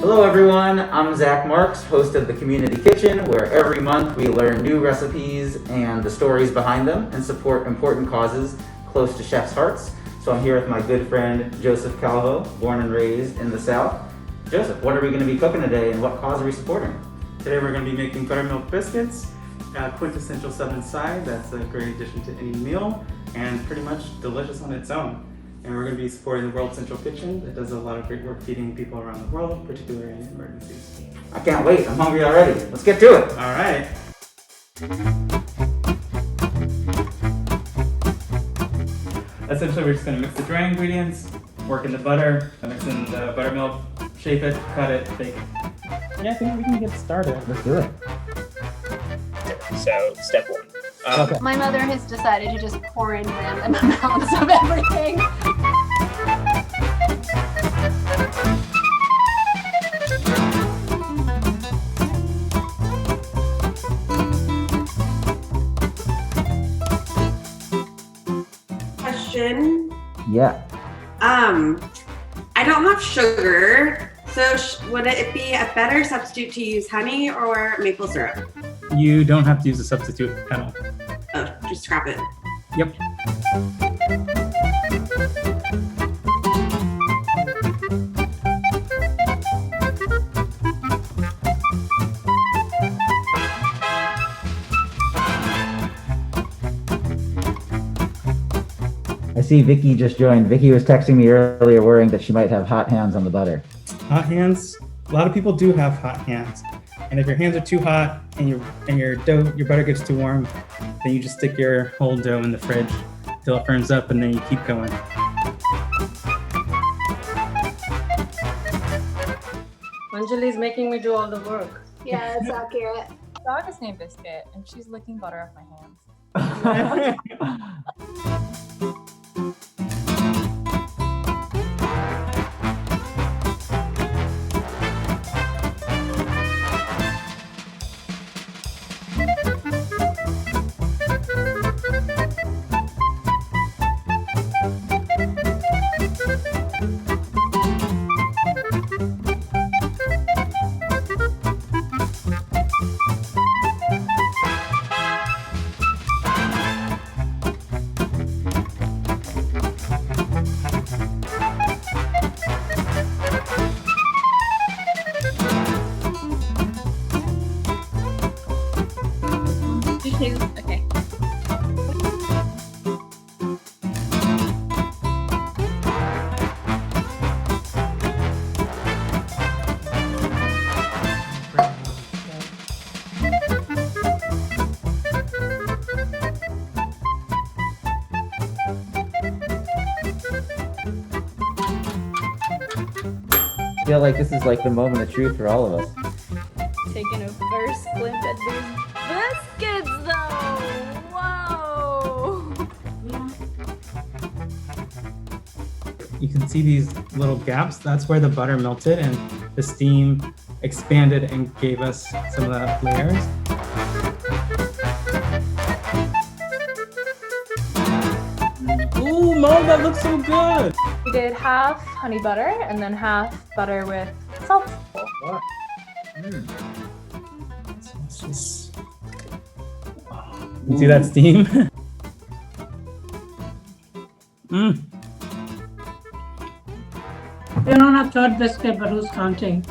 Hello everyone, I'm Zach Marks, host of the Community Kitchen, where every month we learn new recipes and the stories behind them and support important causes close to chefs' hearts. So I'm here with my good friend Joseph Calvo, born and raised in the South. Joseph, what are we going to be cooking today and what cause are we supporting? Today we're going to be making buttermilk biscuits, a quintessential Southern side that's a great addition to any meal and pretty much delicious on its own. And we're going to be supporting the World Central Kitchen that does a lot of great work feeding people around the world, particularly in emergencies. I can't wait, I'm hungry already. Let's get to it. All right. Essentially, we're just going to mix the dry ingredients, work in the butter, mix in the buttermilk, shape it, cut it, bake it. Yeah, I think we can get started. Let's do it. So, step one. Okay. My mother has decided to just pour in random amounts of everything. Question. Yeah. I don't have sugar, so would it be a better substitute to use honey or maple syrup? You don't have to use a substitute at all. Oh, just scrap it. Yep. I see Vicky just joined. Vicky was texting me earlier worrying that she might have hot hands on the butter. Hot hands. A lot of people do have hot hands. And if your hands are too hot and your butter gets too warm, then you just stick your whole dough in the fridge till it firms up and then you keep going. Anjali's making me do all the work. Yeah, it's accurate. Dog is named Biscuit, and she's licking butter off my hands. Okay. I feel like this is like the moment of truth for all of us. Taking a first glimpse at these biscuits, though. Whoa! You can see these little gaps. That's where the butter melted and the steam expanded and gave us some of the layers. Ooh, Mom, that looks so good! We did half honey butter and then half butter with salt. You see that steam? You're on a third biscuit, but who's counting?